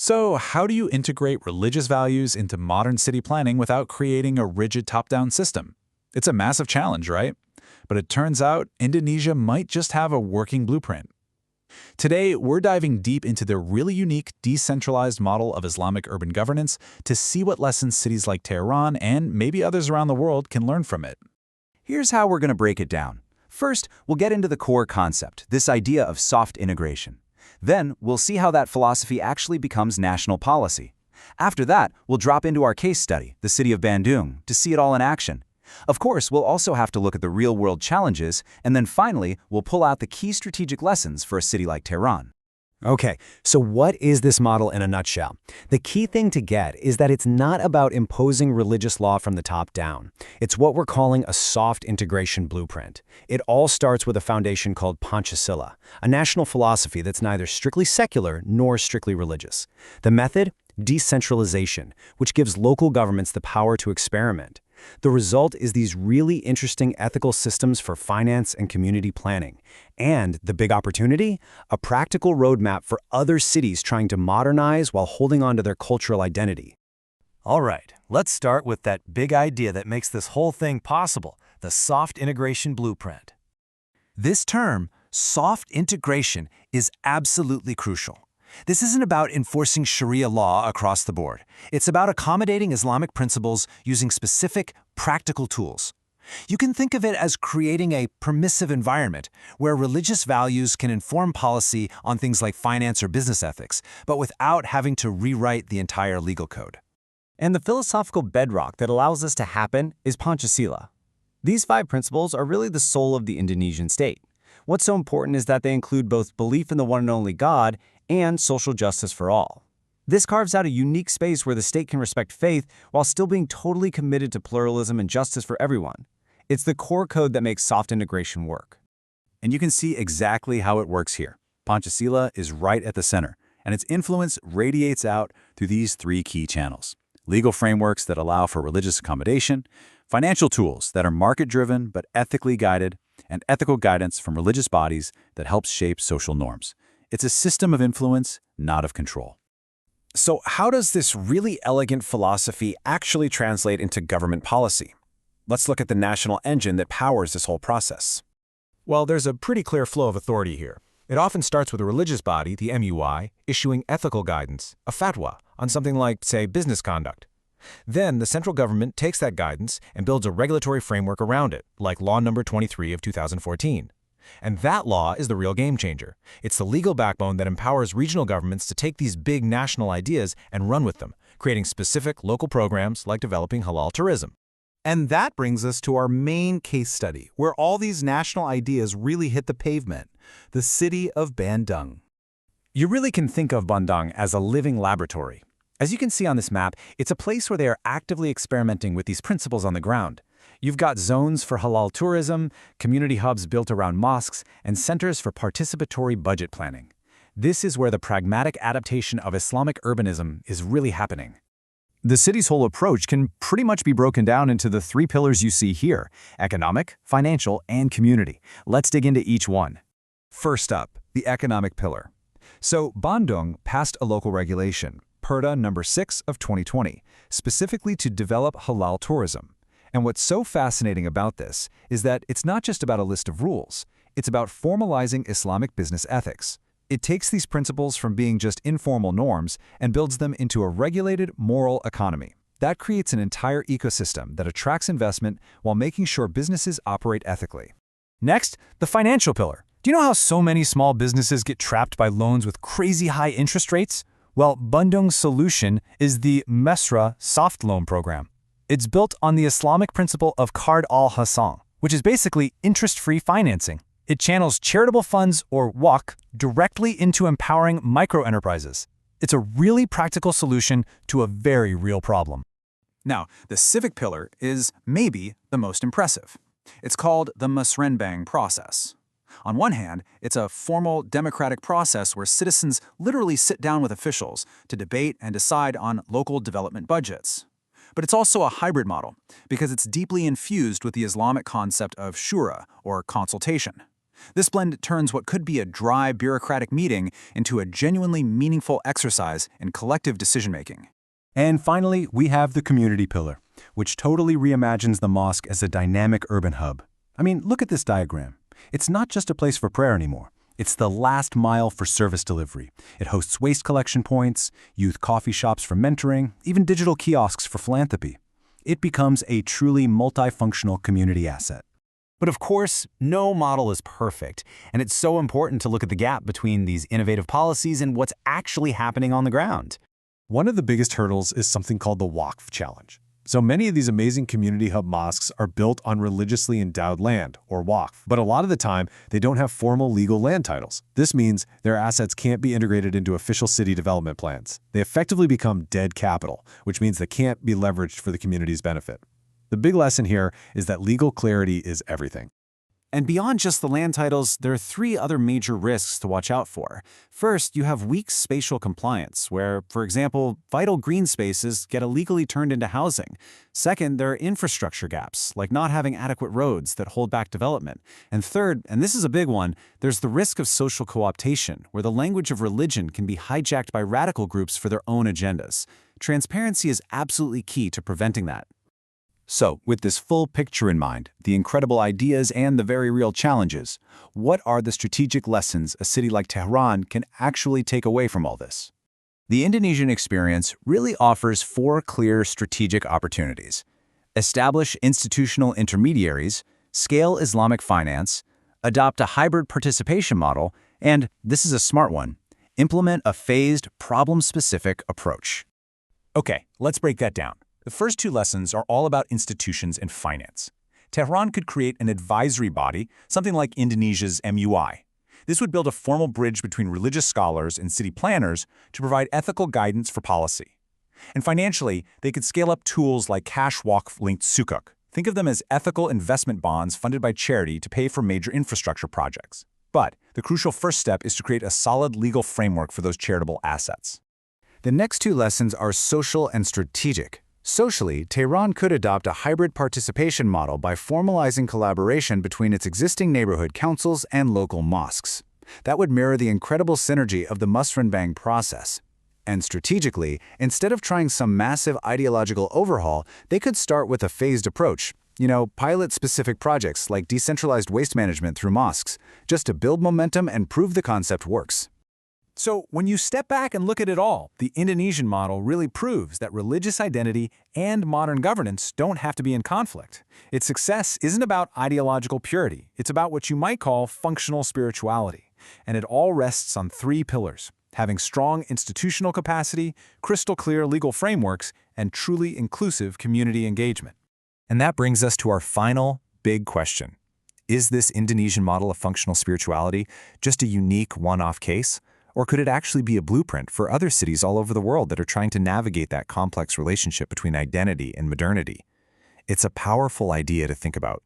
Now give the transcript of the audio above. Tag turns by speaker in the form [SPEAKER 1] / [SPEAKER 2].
[SPEAKER 1] So, how do you integrate religious values into modern city planning without creating a rigid top-down system? It's a massive challenge, right? But it turns out Indonesia might just have a working blueprint. Today, we're diving deep into their really unique, decentralized model of Islamic urban governance to see what lessons cities like Tehran and maybe others around the world can learn from it.
[SPEAKER 2] Here's how we're going to break it down. First, we'll get into the core concept, this idea of soft integration. Then, we'll see how that philosophy actually becomes national policy. After that, we'll drop into our case study, the city of Bandung, to see it all in action. Of course, we'll also have to look at the real-world challenges, and then finally, we'll pull out the key strategic lessons for a city like Tehran.
[SPEAKER 3] Okay, so what is this model in a nutshell? The key thing to get is that it's not about imposing religious law from the top down. It's what we're calling a soft integration blueprint. It all starts with a foundation called Pancasila, a national philosophy that's neither strictly secular nor strictly religious. The method? Decentralization, which gives local governments the power to experiment. The result is these really interesting ethical systems for finance and community planning. And the big opportunity? A practical roadmap for other cities trying to modernize while holding on to their cultural identity.
[SPEAKER 4] All right, let's start with that big idea that makes this whole thing possible, the soft integration blueprint. This term, soft integration, is absolutely crucial. This isn't about enforcing Sharia law across the board. It's about accommodating Islamic principles using specific, practical tools. You can think of it as creating a permissive environment where religious values can inform policy on things like finance or business ethics, but without having to rewrite the entire legal code.
[SPEAKER 5] And the philosophical bedrock that allows this to happen is Pancasila. These 5 principles are really the soul of the Indonesian state. What's so important is that they include both belief in the one and only God and social justice for all. This carves out a unique space where the state can respect faith while still being totally committed to pluralism and justice for everyone. It's the core code that makes soft integration work.
[SPEAKER 1] And you can see exactly how it works here. Pancasila is right at the center, and its influence radiates out through these 3 key channels: legal frameworks that allow for religious accommodation, financial tools that are market-driven but ethically guided, and ethical guidance from religious bodies that helps shape social norms. It's a system of influence, not of control.
[SPEAKER 3] So how does this really elegant philosophy actually translate into government policy? Let's look at the national engine that powers this whole process.
[SPEAKER 6] Well, there's a pretty clear flow of authority here. It often starts with a religious body, the MUI, issuing ethical guidance, a fatwa, on something like, say, business conduct. Then the central government takes that guidance and builds a regulatory framework around it, like Law Number 23 of 2014. And that law is the real game changer. It's the legal backbone that empowers regional governments to take these big national ideas and run with them, creating specific local programs like developing halal tourism.
[SPEAKER 7] And that brings us to our main case study, where all these national ideas really hit the pavement, the city of Bandung.
[SPEAKER 3] You really can think of Bandung as a living laboratory. As you can see on this map, it's a place where they are actively experimenting with these principles on the ground. You've got zones for halal tourism, community hubs built around mosques, and centers for participatory budget planning. This is where the pragmatic adaptation of Islamic urbanism is really happening.
[SPEAKER 2] The city's whole approach can pretty much be broken down into the 3 pillars you see here: economic, financial, and community. Let's dig into each one. First up, the economic pillar. So Bandung passed a local regulation, Perda number 6 of 2020, specifically to develop halal tourism. And what's so fascinating about this is that it's not just about a list of rules. It's about formalizing Islamic business ethics. It takes these principles from being just informal norms and builds them into a regulated, moral economy. That creates an entire ecosystem that attracts investment while making sure businesses operate ethically. Next, the financial pillar. Do you know how so many small businesses get trapped by loans with crazy high interest rates? Well, Bandung's solution is the Mesra soft loan program. It's built on the Islamic principle of Qard al-Hasan, which is basically interest-free financing. It channels charitable funds, or WAC, directly into empowering micro-enterprises. It's a really practical solution to a very real problem.
[SPEAKER 1] Now, the civic pillar is maybe the most impressive. It's called the Musrenbang process. On one hand, it's a formal democratic process where citizens literally sit down with officials to debate and decide on local development budgets. But it's also a hybrid model because it's deeply infused with the Islamic concept of shura, or consultation.
[SPEAKER 2] This blend turns what could be a dry, bureaucratic meeting into a genuinely meaningful exercise in collective decision-making.
[SPEAKER 3] And finally, we have the community pillar, which totally reimagines the mosque as a dynamic urban hub. I mean, look at this diagram. It's not just a place for prayer anymore. It's the last mile for service delivery. It hosts waste collection points, youth coffee shops for mentoring, even digital kiosks for philanthropy. It becomes a truly multifunctional community asset.
[SPEAKER 5] But of course, no model is perfect, and it's so important to look at the gap between these innovative policies and what's actually happening on the ground.
[SPEAKER 6] One of the biggest hurdles is something called the Waqf challenge. So many of these amazing community hub mosques are built on religiously endowed land, or Waqf, but a lot of the time, they don't have formal legal land titles. This means their assets can't be integrated into official city development plans. They effectively become dead capital, which means they can't be leveraged for the community's benefit. The big lesson here is that legal clarity is everything.
[SPEAKER 5] And beyond just the land titles, there are three other major risks to watch out for. First, you have weak spatial compliance, where, for example, vital green spaces get illegally turned into housing. Second, there are infrastructure gaps, like not having adequate roads that hold back development. And third, and this is a big one, there's the risk of social co-optation, where the language of religion can be hijacked by radical groups for their own agendas. Transparency is absolutely key to preventing that.
[SPEAKER 2] So, with this full picture in mind, the incredible ideas and the very real challenges, what are the strategic lessons a city like Tehran can actually take away from all this? The Indonesian experience really offers 4 clear strategic opportunities: establish institutional intermediaries, scale Islamic finance, adopt a hybrid participation model, and, this is a smart one, implement a phased, problem-specific approach.
[SPEAKER 1] Okay, let's break that down. The first 2 lessons are all about institutions and finance. Tehran could create an advisory body, something like Indonesia's MUI. This would build a formal bridge between religious scholars and city planners to provide ethical guidance for policy. And financially, they could scale up tools like cash waqf-linked sukuk. Think of them as ethical investment bonds funded by charity to pay for major infrastructure projects. But the crucial first step is to create a solid legal framework for those charitable assets.
[SPEAKER 2] The next 2 lessons are social and strategic. Socially, Tehran could adopt a hybrid participation model by formalizing collaboration between its existing neighborhood councils and local mosques. That would mirror the incredible synergy of the Musrenbang process. And strategically, instead of trying some massive ideological overhaul, they could start with a phased approach. Pilot specific projects like decentralized waste management through mosques, just to build momentum and prove the concept works.
[SPEAKER 1] So, when you step back and look at it all, the Indonesian model really proves that religious identity and modern governance don't have to be in conflict. Its success isn't about ideological purity, it's about what you might call functional spirituality. And it all rests on 3 pillars: having strong institutional capacity, crystal clear legal frameworks, and truly inclusive community engagement.
[SPEAKER 4] And that brings us to our final big question. Is this Indonesian model of functional spirituality just a unique one-off case? Or could it actually be a blueprint for other cities all over the world that are trying to navigate that complex relationship between identity and modernity? It's a powerful idea to think about,